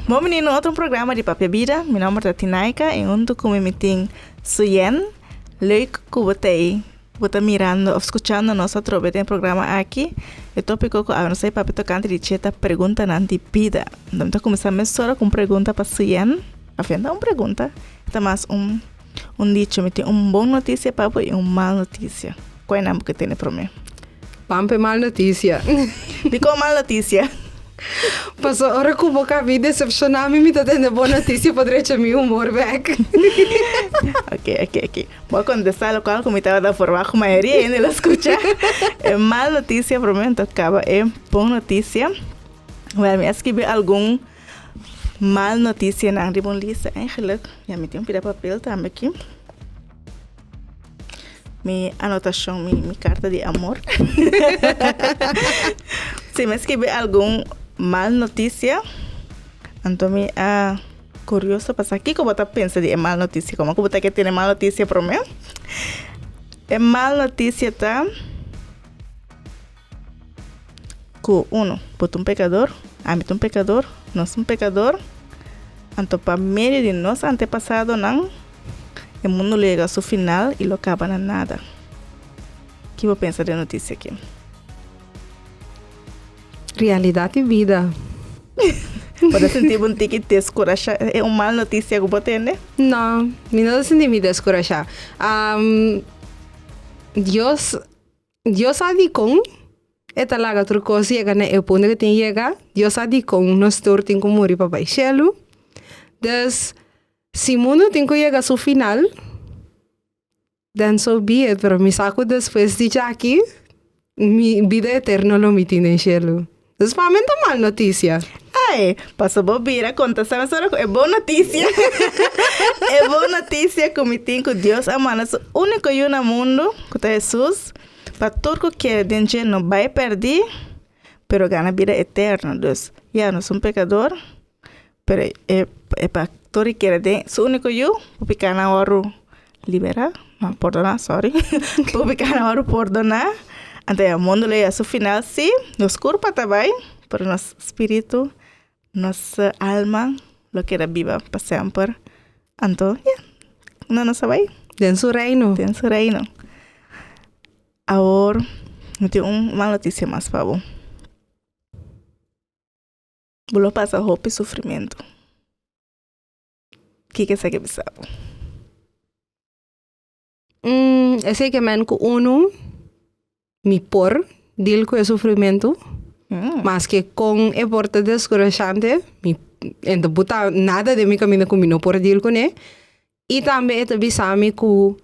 Bom menino, outro programa de Papia Vida. Meu nome é Tinaika e ontem como meeting Suyen. Leuk que você está mirando ou escutando nosso trabalho em programa aqui. O tópico que eu não sei papi tocante de cheta pergunta na de vida. Então começamos só com pergunta para Suyen. Afinal, uma pergunta. Então mais dicho, me tem boa notícia papo e mal notícia. Qual é o nome que tem para mim? Pampe mal notícia. Digo mal notícia. Passou hora que vou cá me decepcionar, me tá tendo boa notícia para direito meu humor back. Ok. Vou contestar o qual como estava da forma com a maioria ainda lo escucha. É mal notícia para mim, acaba é boa notícia. Well, me escrevi algum mal notícia na de bom lista, eigenlijk. Já me tem um pedaço de papel também aqui. Minha anotação, minha carta de amor. Se me escrevi algum mal notícia, então me curioso para aqui como você pensa de mal notícia, como você que tem mal notícia para mim? É mal notícia tá que botou um pecador, um pecador, nós um pecador, então para meio de nós antepassado não, o mundo chega ao seu final e não acaba na nada. O que você pensa de notícia aqui? Realidade e vida. Pode sentir um tique descorachar. É uma mal notícia que você tem, né? Não, não senti me descorachar. Deus há de com esta laga outra coisa chega né o ponto que tem chega. Deus há de com nós todos tem como morrer para baixo. Dus se o mundo tem que chegar ao seu final, then so be it. Pero me saco depois de aqui, minha vida eterna não me tem em cielo. Dus para mim é mal notícia. Ai, passou bobira, conta, sabe só é boa notícia. É boa notícia que me tem que Deus ama nós. O único eu no mundo, que é Jesus, para tudo que dentro não vai perder, pero ganha vida eterna. Dus, nós somos pecador, pero é para todo que é o único eu, o ficar na hora liberar, não, perdonar, sorry. O ficar na hora perdonar. Então, o mundo lê a seu final, sim, nos corpo também, para nosso espírito, nossa alma, lo que era viva para sempre. Então, não nos vai. Den su reino. Agora, eu tenho uma notícia mais para você. Você passa roupa e sofrimento. O que você quer pensar? Eu sei que man com me por deal com o sofrimento, mas que com é porta descorajante, então botar nada de mim caminho comigo por deal com ele, e também te bisami que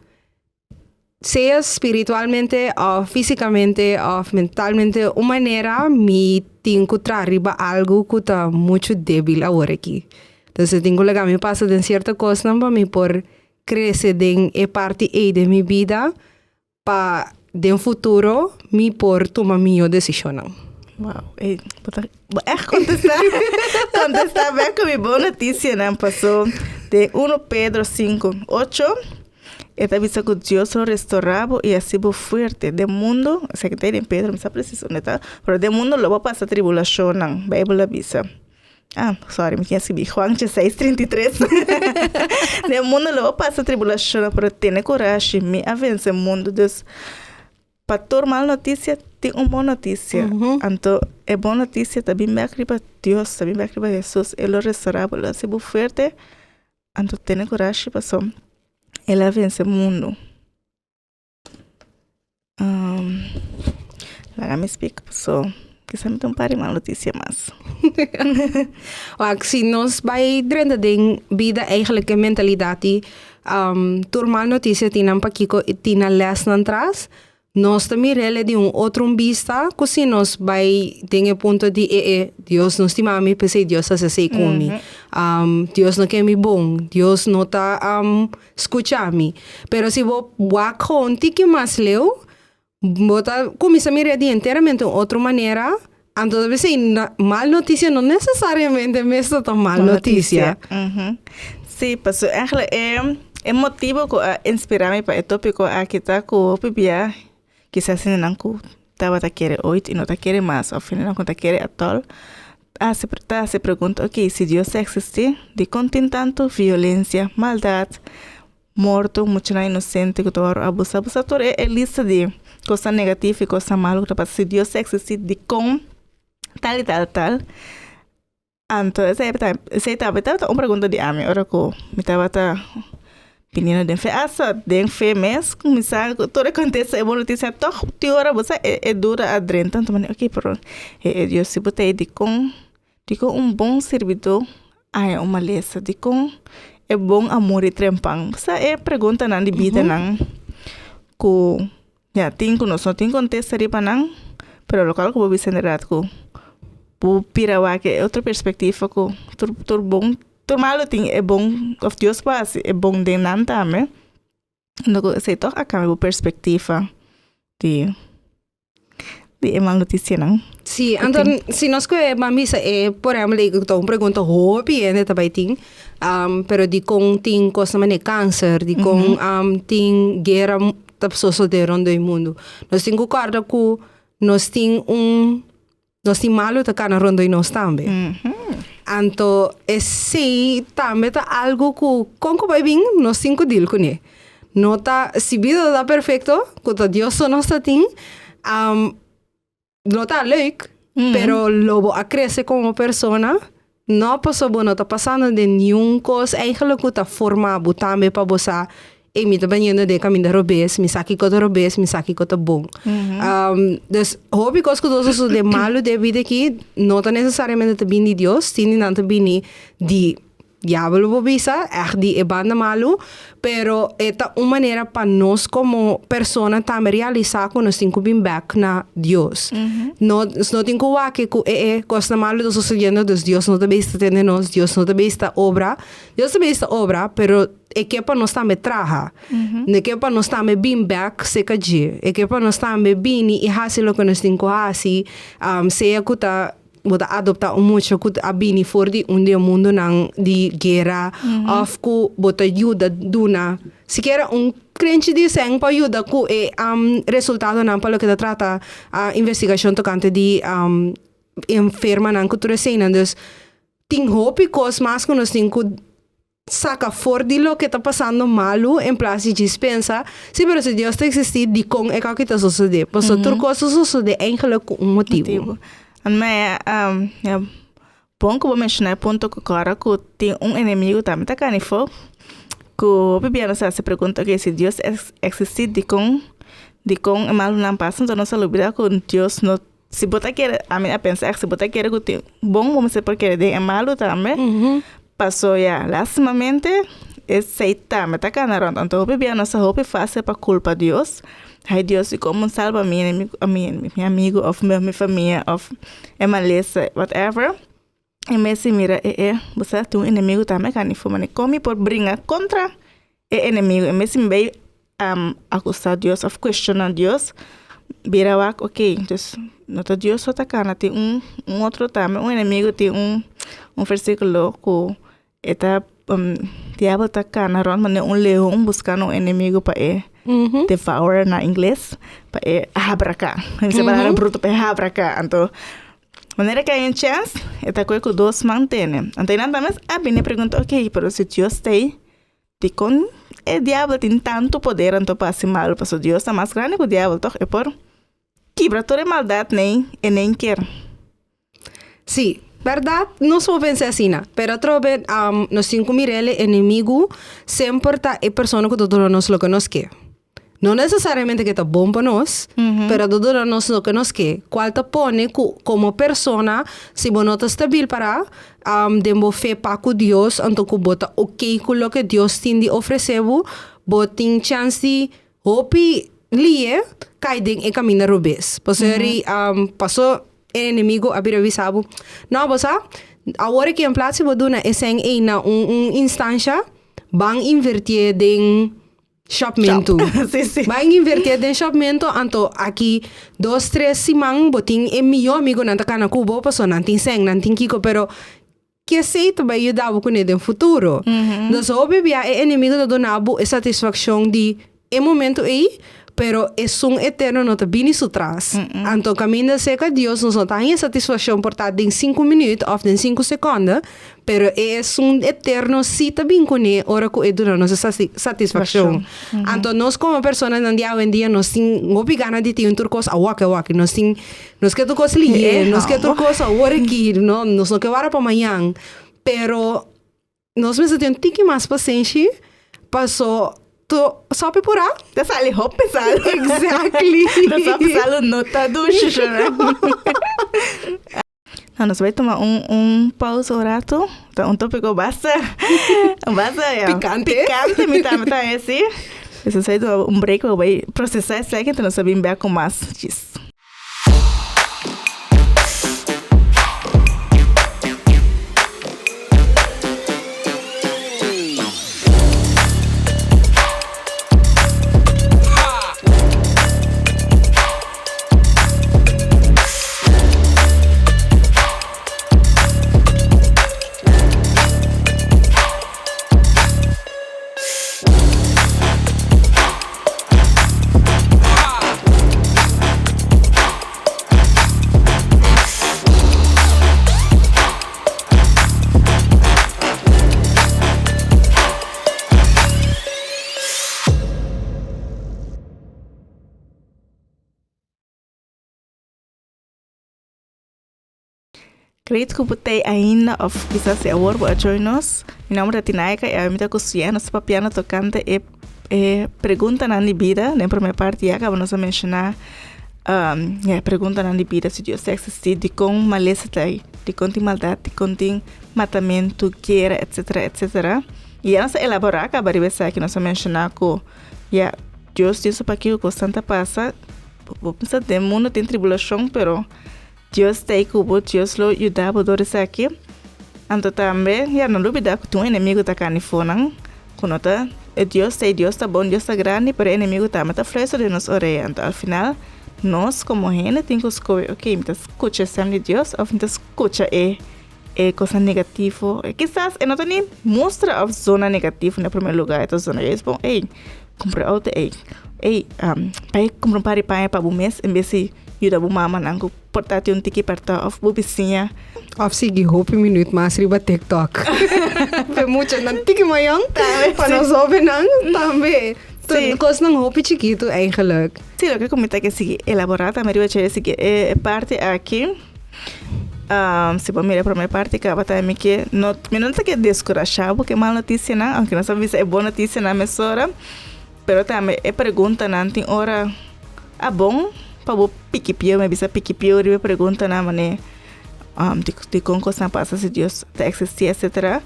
seja espiritualmente ou fisicamente ou mentalmente uma maneira me tenho que trazer algo que está muito débil agora aqui. Então eu tenho que legar me passa de certa coisa para me por crescer em parte de minha vida para de futuro me por tomar minha decisão. Uau, contestar bem com minha boa notícia, não passou de 1 Pedro 5:8. Esta visa que Deus lo restauraba y así fue fuerte. De mundo, sé que tem Pedro, me está preciso, ¿no? Pero de mundo lo va a pasar tribulación, ¿no? Bible avisa. Sorry, me quedé escribir Juan 6:33. De mundo lo va a pasar tribulación, pero tiene coraje, me avance el mundo. Entonces, para toda mal noticia, tem uma boa notícia. Então, é boa notícia, também me acredita Deus, também me acredita Jesus. Ele restaurava, ele se forte. Então, tenha coragem, pessoal. Ele vence o mundo. Lá me explica, pessoal. Que sempre tem um par de mal notícia mais. Se nós vai dentro de vida, eigenlijk a mentalidade, toda mal notícia tem um pouquinho, tem a les atrás. Nós também rele de outro vista, que se nós vai ter o ponto de Deus não estima me, pensei Deus está se comigo, Deus não quer me bom, Deus não está escutar me. Pero se vou conti que mais leu, bota começa a me rede inteiramente de outra maneira. Então deve ser mal notícia não necessariamente mesmo tão mal notícia. Sim, pessoal, é motivo que inspira-me para o tópico aqui tá com o bebê. Quizás não estava a querer 8 e não está querer mais, ao final não está querer atol. se pregunta, ok, si Dios existe, ¿de contiene tanto violencia, maldad, muerto, mucho inocente, que todo abusador es lista de cosas negativas y cosas malas que pasa. Si Dios existe, de con tal y tal. Entonces, esa etapa una pregunta de mí, ahora que me estaba opinião de fé, de fé mesmo, começar, toda acontece, é boa notícia, toda hora você é dura a drenta, então, ok, pero Deus se botar de com bom servidor, é uma lesa, de com é bom amor e trempang, você é pergunta não de vida não, que já tem que nós não tem contexto ali para não, pero local que vou ver generado que vou pirar que é outra perspectiva que tur bom. Turmalo ting é bom, of Deus paz, é bom de nanta, né? Então, sei toch a cambio perspectiva de uma notícia, não? Sim, então, se nós que mamisa por exemplo, então pergunta hopi é também tem, pero de com tem coisa mané câncer, de com tem guerra tá sucedendo no mundo. Nós tem concorda que nós tem malo tá cá na ronda e nós também. Então, esse também tá algo que, como vai bem, nós temos que deal com ele. Não tá, se a vida tá perfeito, que Deus só nos tem, não tá leuk, pero logo a crescer como pessoa, não passou bom, não tá passando de nenhuma coisa, eigenlijk que tá formado também para você, e me tá banhando de caminho robês, me saque que eu robês, me saque que eu bom. Dus hobby coisas que todos os de malo de vida aqui, não tá necessariamente tá bem de Deus, tem não tá bem de diabo bobisa, de banda malo, pero esta uma maneira para nós como persona também realizar que nós temos que vir back na Deus. Não temos que coisa malo está sucedendo, Deus não também está tendo nós, Deus não também está obra, Deus também está obra, pero é que para nós também traja, é que para nós também vir back se cadir, é que para nós também vir e fazer o que nós temos que fazer, seja que tá bota adoptar muito que a bini for de mundo nang de guerra of ku bota ajuda duna sequer crente de sang para ajuda ku resultado nang palo que trata a investigação tocante de enferma nang ku turesena dus ting hope cos mas que nós tem que saca for de lo que está passando malo em place de dispensa se pero se Deus está existir de com é que está suceder pois outra coisa sucede eigenlijk com motivo. Mas é bom que eu vou mencionar ponto que agora que tem inimigo também tá canifo que o Bibiana se pergunta que se Deus existe de com é mal não passa então não se olvida que Deus não se botar quer a mim a pensar se botar quer que tem bom vamos ser porque é malo também passou já lastimamente esse também tá canarão então o Bibiana se hope fácil para culpa Deus. Ai Deus, e como salva meu amigo, ou minha família, ou é maleza, whatever. E me se mira, você tem um inimigo também, que não foi como por brigar contra o inimigo. E me se me acusar Deus, ou questionar Deus, vira ok, então, não tá Deus só tá cá, tem outro também, inimigo tem versículo que está diabo tá cá, na ronda, leão buscando inimigo para devour na inglês para abracar. Você vai bruto para abracar. Então, maneira que hay chance, esta coisa que dois mantém. Então, nada mais a bem pergunta, ok, pero se Deus tem, de com o diabo tem tanto poder, então passa mal, porque Deus está mais grande que o diabo, então é por quebra toda a maldade nem quer. Sim. Verdade, não sou pensar assim, pero trobe nós temos que mirar o inimigo sempre tá a pessoa que todo nós lo que nós quer. Não necessariamente que está bom para nós, pero todo nós lo que nós quer. Qual te pone como pessoa, se você não está estável para demo fé para com Deus, então que bota ok com o que Deus tem de oferecer, você tem chance de hope lie, cai em caminho robês. Porque passou inimigo abrir avisado não você agora que em place vou dar é na instância vão invertir em shopmento vão invertir em shopmento então aqui 2-3 semanas botin é meu amigo não tá na Cuba passou não tem sem não tem kiko pero que sei também ajudar com ele no futuro então o bebê é inimigo da donabo é satisfação de momento aí pero es un eterno no te bini atrás. Então, caminho sei que Deus nos não tem satisfação por estar em 5 minutos ou em 5 segundos, pero es un eterno si te bem com ele, ora que ele dá nossa satisfação. Então, nós como pessoas no dia em dia, nós temos obrigado de ter um turcos a waka, nós que tu coisa ali, nós que tu coisa ora aqui, nós não que vara para amanhã, pero nós precisamos ter um tique mais paciência, passou só para purar. Tá sali roupa pesado. Exactly. Tá só pesado nota do xixi, né? Não, nós vamos tomar pausa um rato. Então, um tópico bastante picante, me tá esse. Isso sai do break, eu vou processar isso aqui, então nós vamos ver com mais disso. Acredito que botei ainda, ou quizás agora vou join-nos. Meu nome é Tinaika e a minha cozinha, nosso piano tocante é pergunta na vida. Na primeira parte, acabamos de mencionar pergunta na vida se Deus existe, de com maleza, de com maldade, de com matamento, guerra, etc, etc. E nós elaborar, acabamos de ver que nós mencionar que Deus disse para que o constante passa, vou pensar que o mundo tem tribulação, pero Deus está aí com Deus lo ajuda a poder isso aqui. Então também, não duvida que o inimigo está cá fora. Quando Deus está bom, Deus está grande, mas o inimigo está muito fresco de nos orelhas. Então, ao final, nós como gente temos que escolher, ok, então escuta a de Deus, ou então escuta coisa negativa. Quizás, não tem mostra a zona negativa no primeiro lugar. Então, a zona é bom, compra auto, vai comprar um pare para o mês, em vez de ajuda a mama, não portátil um tiki perto of bubisinha. Of sige hoop minuut mas riba TikTok. Pe mucho nan tiki mayang. Para nós ouvir não também. Tudo coisa não hoop chiquito eigenlijk. Sim, o que comenta que sigue elaborada, mas riba chere sigue parte aqui. Se for mirar para minha parte, acaba também que não está que descorachado, porque mal notícia não, aunque não sabe se é boa notícia na mesora, pero também pergunta não tem hora bom. Para o piquipio, me bisa piquipio, ele pergunta na mané de como coisa passa se Deus existe, etc.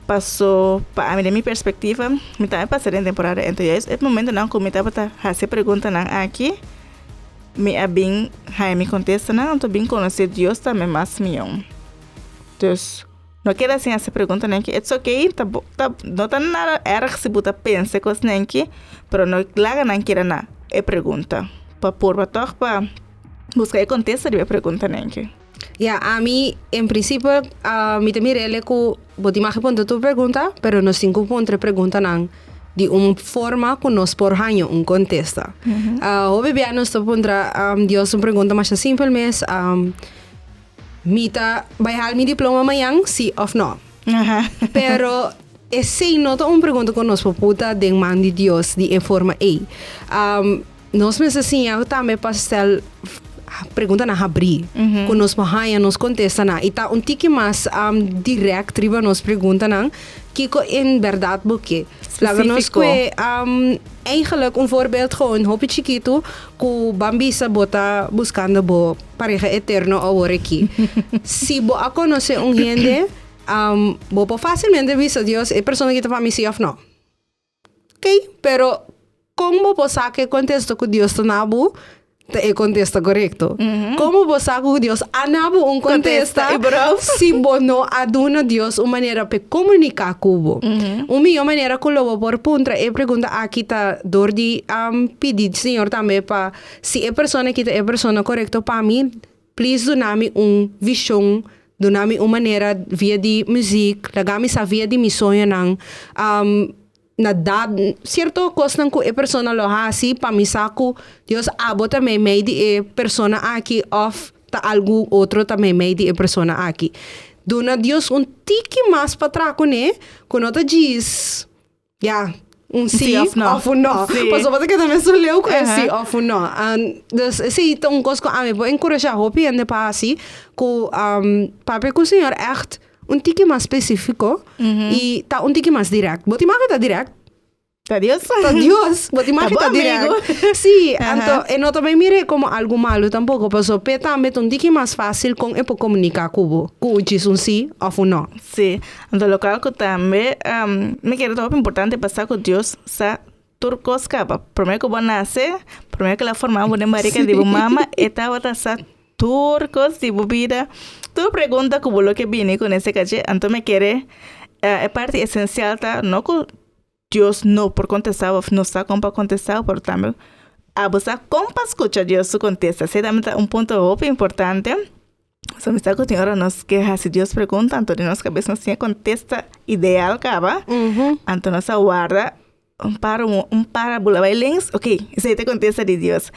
Passou para a minha perspectiva, me também passei em temporada, então é momento não que me estava fazer pergunta não aqui, me bem, me contesta não, então bem conhecer Deus também mais melhor. Então, não quero assim essa pergunta nem que it's okay, não tá nada errado se você pensa coisa nem que, pero não laga não queira na pergunta. Para buscar contexto de pergunta nem que. A mim, em princípio, me também é que vou te responder tua pergunta, pero não tem que pergunta não de uma forma que nós por ganho contexto. O bebê nos pondrá Deus uma pergunta mais simples, mas mita vai dar meu diploma amanhã, sim ou não? Pero esse não é uma pergunta que nós puta de mão de Deus de forma nós mesmos assim, eu também pastel pergunta na abrir, quando nós bahia nos contesta na, e tá tique mais direct riba nos pergunta na, que in verdade porque, laga nos que eigenlijk voorbeeld gewoon hopi chiquito, que bambisa bota buscando bo pareja eterno agora aqui. Se bo a conhecer gente, bo facilmente visa Deus é pessoa que está para mim sim ou não. Ok, pero como você que contesta que Deus está nabo, é contesta correto. Como você que Deus anabo contesta, se bono aduna Deus uma maneira para comunicar com o. Uma melhor maneira que eu por puntra é pergunta aqui tá dor de pedir Senhor também para se é pessoa que é pessoa correta para mim, please dá-me visão, dá-me uma maneira via de música, dá-me essa via de missão não. na dad cierto coisa que a persona lo hace para mim saco Deus abo também meio de a persona aqui of ta algo outro também meio de a persona aqui dona Deus tique mais para trás né quando tá diz sim off no. Off no. Pas wat ek também sou leu com sim off no. Dus sim então coisa que a mim vou encorajar hopi ande para assim que papai com o senhor echt tique mais específico e tá tique mais direto. Boti mais tá direto. Tá Dios. Tá Dios. Boti mais tá direto. Sim, então eu não também mire como algo malo tampoco, paso peta met tique mais fácil com e comunicar com o diz sim off no. Sí, então local que também me quero top importante passar com Deus sa turcos capa. Primeiro que vou nascer, primeiro que la formamos de marica de mama, estava sa turcos de vida. Tu pergunta como lo que viene con ese caché, então me quere é parte essencial tá, não que Deus não por contestar, não está como para contestar, por também a você como para escuchar Deus su contesta. Esse também é ponto muito importante. So, me está que ahora nos queja si Dios pregunta, entonces nos cabeza nos tiene contesta ideal caba, entonces nos aguarda un para bulaba links, ok, ese te contesta de Dios.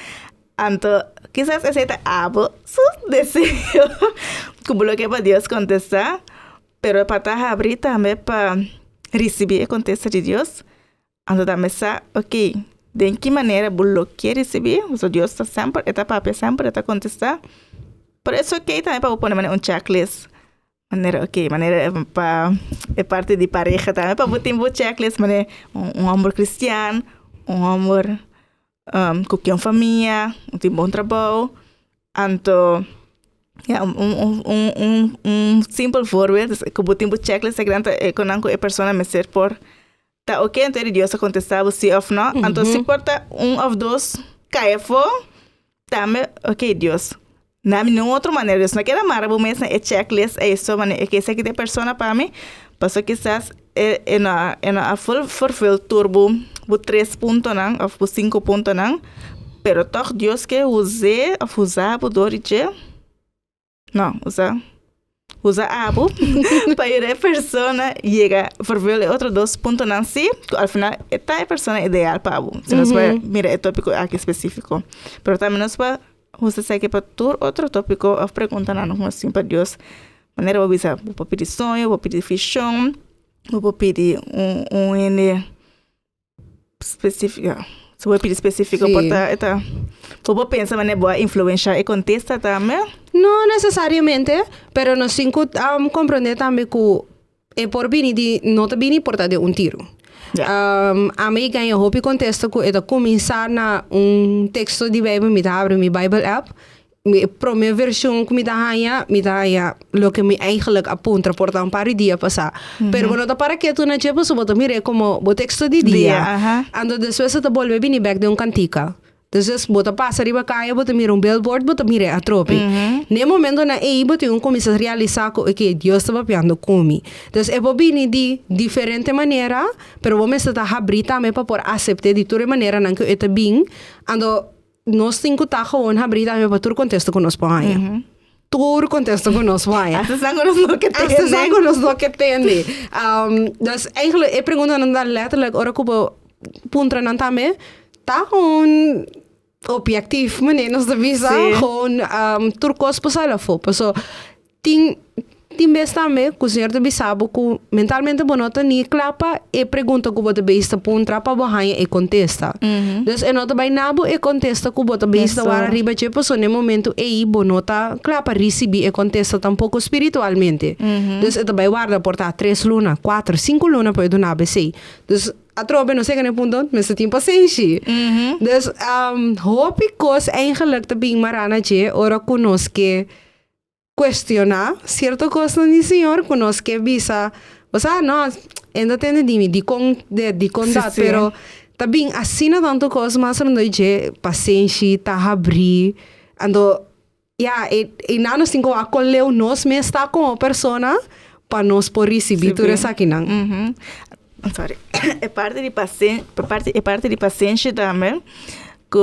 Entonces, quizás ese te abo su deseo, como lo que para Dios contestar, pero para abrir también para recibir el contesta de Dios, entonces también está, ok, de qué manera lo quiere recibir, o sea, Dios está siempre, está para siempre, está contestar. Por eso que também para poner um checklist. Maneira para parte de pareja também para botar um checklist, maneira amor cristiano, amor com família, tem bom trabalho. Então, simples voorbeeld, que botar um checklist é grande quando a pessoa me ser por tá ok, então Deus a contestar sim ou não. Então se porta ou dois cai fora, também ok Deus. Na nenhuma outra maneira, Deus não quer amar, vou mesmo é checklist, é isso, mas é que essa aqui de pessoa para mim, passou que quizás é na fulfill turbo, o 3 pontos não, ou o 5 pontos não, pero toch Deus que usar o dorite, não, usa abo para a pessoa chega a fulfill outro 2 pontos não, sim, ao final é a pessoa ideal para abo, se nós vai mirar o tópico aqui específico, pero também nós vai você segue para outro tópico, a pergunta não assim para Deus. Maneira vou bisa, vou pedir sonho, vou pedir fichão, vou pedir N específico. Se vou pedir específico, porta, vou pensar maneira boa influenciar e contesta também. Não necessariamente, pero nós cinco compreender também que é por bem de não tá bem importante tiro. A mim ganha hopi contexto que é começar na texto de Bíblia, me dá abrir minha Bible app, primeira versão que me dá lo que me eigenlijk apunta por um par de dias passar. Pero quando tá para que tu na chepa so botar mire como o texto de dia. Ando depois você tá volve bem back de cantica. Entonces, bota passa riba caia, bota mira billboard, bota mira a trope. No momento na bota começa a realizar que Deus estava piando comigo. Entonces, é bobini de diferente maneira, pero vamos estar abrir também para por aceitar de toda maneira não que é bem, ando nós cinco tá gewoon abrir também para todo contexto que nós põe. Todo contexto que nós vai. Hasta são conosco que tem. Hasta são conosco que tem. Dus eigenlijk, eu pergunto não dá letterlijk, ora como puntra não também, tá gewoon objectief, meneer, nos de visa, gewoon turcos pasala fo. So, ting best também, que o senhor de bisabo, que mentalmente bonota ni clapa e pergunta que bota besta puntra para borranha e contesta. Dus e nota by nabo e contesta que bota besta wara riba che so no momento e bonota clapa recebi e contesta tampouco espiritualmente. Dus e by guarda porta 3 luna, 4, 5 luna para do na BC. Dus a trobe não sei que ponto, mas tem paciência. Dus hoop ik kos eigenlijk te bing marana je ora conosque questionar cierto coisa no senhor conosque visa. O sea, no, ainda tem de contar, pero também assim não tanto coisa, mas não é paciência, tá abrir, ando e não nos tenho a colher nós me está com a persona para nós por receber tudo isso aqui não. Sorry. É parte de paciência também que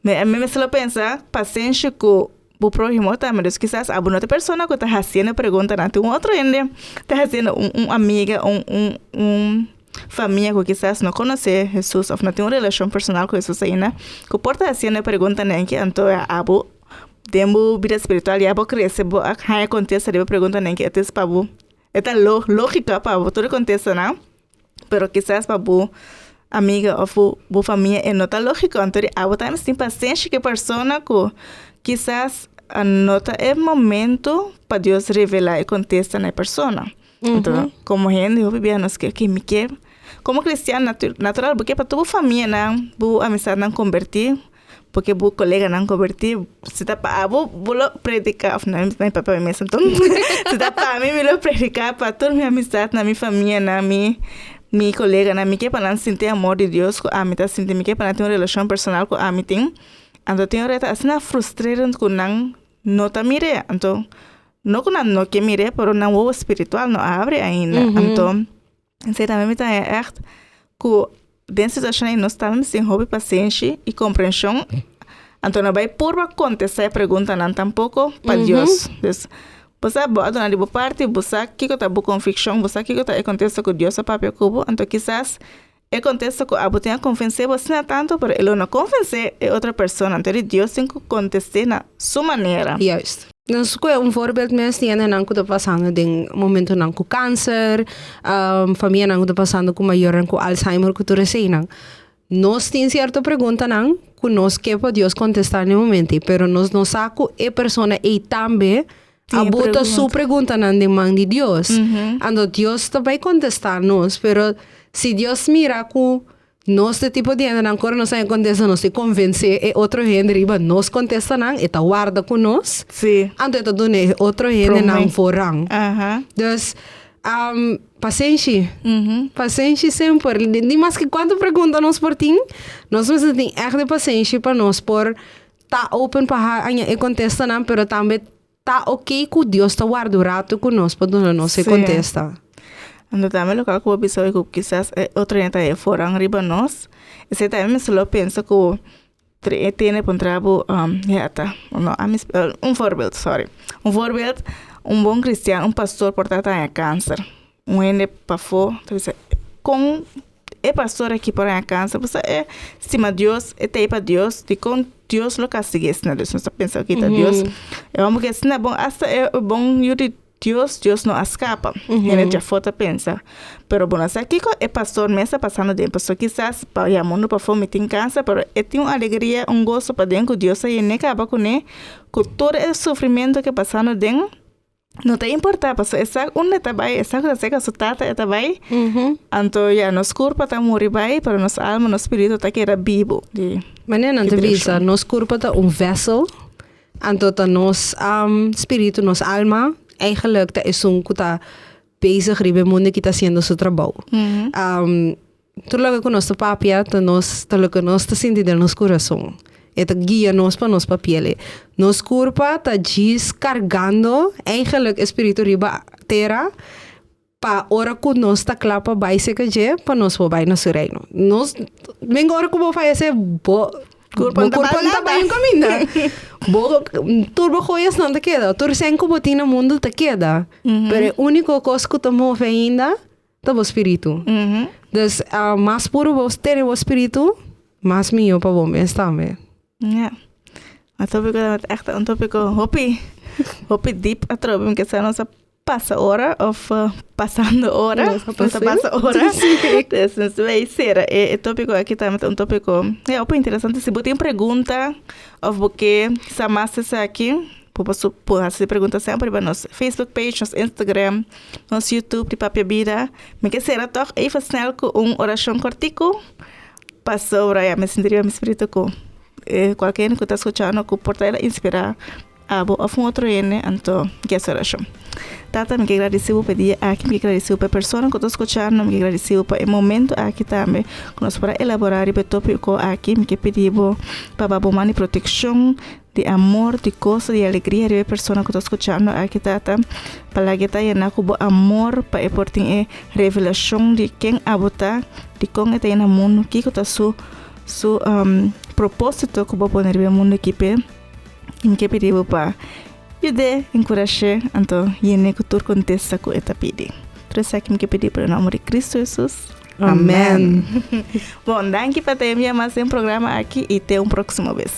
me só pensar paciência com o próximo também, quizás a outra pessoa que está fazendo pergunta não tem outro ainda está fazendo amiga familia que quizás no conoce Jesús o no tiene una relación personal con Jesús ainda, que porta haciendo pregunta que anto abo demo vida espiritual ya bo crece bo haya contesta de pregunta que es pabu. Esta lógica pabu, tú le contestas, ¿no? Pero quizás pabu amiga o bu familia é nota lógica, então abo também tem paciência que persona que quizás anota é momento para Deus revelar e contestar na persona. Então, como gente, eu vivia nos que me quer, como cristiano natural, porque para tua família não, bu amizade não convertir, porque bu colega não convertir, se tá para abo, bu lo predicar, não é para mim mesmo, então, se tá para mim me lo predicar para toda minha amizade, na minha família, na mi colega na mi que para sentir amor de Deus com a mim tá sentir mi que para ter uma relação personal com a mim tem então tem hora tá assim frustrado com não tá mire então não com não que mire pero não o espiritual não abre ainda então sei também me tá echt que dentro da situação aí nós estamos sem hobby paciência e compreensão então não vai por contestar a pergunta não tampouco para Deus você pode dar de boa parte, você que está boa convicção, você que está acontece com Deus a papel cubo, então quizás acontece com a botinha convencer você não tanto, mas ele não convencer é outra pessoa, então Deus tem que contestar na sua maneira. Juist. Dus voorbeeld mensen die aan está passando de momento não com câncer, família não está passando com maior com Alzheimer, que tu recém. Nós tem certa pergunta não, que nós que para Deus contestar no momento, pero nós não saco é pessoa e também a bota sua pergunta na demanda de Deus. Ando Deus também contestar-nos, pero se Deus mira com nós de tipo de gente não nos contesta, nos se convencer é outro gente riba nos contesta não, e tá guarda com nós. Sim. Ando é tudo né outro gente não forang. Dus paciência. Paciência sempre. Nem mais que quando pergunta nos por ti, nós precisamos ter echt paciência para nós por tá open para a contesta não, pero também tá ok que Deus está guardando conosco para não se contesta. Então também o local que eu pensei que quizás outra gente é fora arriba nós, e se também se lo pensa que tem para trabalho voorbeeld, bom cristiano, pastor portado a câncer, ende para fora, com pastor aqui para câncer, você estima Deus, te para Deus, de com Deus lo castigue, né? Deus não pensa que Deus, vamos que se não é bom, hasta é bom de Deus não escapa, ele já falta pensa, pero bom, essa aqui é pastor mesmo passando tempo, só quizás para o mundo para fome tem câncer, pero tem uma alegria, gozo para dentro, Deus aí nem acaba com todo esse sofrimento que passando dentro. Não te importa, porque essa está bem, essa coisa que a tata está bem, então já nos corpo está morrer bem, para nossa alma, nosso espírito está que era vivo. Mas não te visa, nosso corpo está vessel, então tá nosso espírito, nossa alma, eigenlijk tá que tá bezig ribe mundo que está sendo seu trabalho. Tudo que nosso papia, tudo que nós está sentindo no nosso coração. Het guia nos para nos papel. Nos corpo está descargando eigenlijk espírito riba terra para hora que nós está clapa vai se que para nós vai no seu reino. Nós vengo hora que vou fazer corpo está bem caminho. Turbo joias não te queda. Tur sem como tinha mundo te queda. Pero único coisa que te move ainda é o espírito. Dus mais puro vos ter o espírito, mais mío para vos também. Ja, een tópico echt een tópico hopi diep atrobo que se nos passa hora of passando hora, passa hora. Então vai ser é tópico aqui também um tópico é muito interessante se botem pergunta of porque samassa aqui posso fazer pergunta sempre para nosso Facebook page, nosso Instagram, nosso YouTube de Papia Vida. Me que será toch even snel com oração cortico passou ora me sentiria me espírito com qualquer que está escutando que porta ela inspirar a outro ene então que é oração. Tata me agradeceu por dia aqui, me agradeceu por pessoa que está escutando, me agradeceu por o momento aqui também que nós para elaborar o tópico aqui, me pedimos para bomani proteção de amor, de gozo, de alegria de pessoa que está escutando aqui tata para que tá na com amor para portar revelação de quem abota de como está no mundo que está su propósito que vou poner no mundo aqui em que pedimos para ajudar, encorajar, então, e nem que tudo aconteça com esta pedi. Trouxe aqui que pedi para o nome de Cristo Jesus. Amém. Bom, danke para ter mais um programa aqui e até um próximo vez.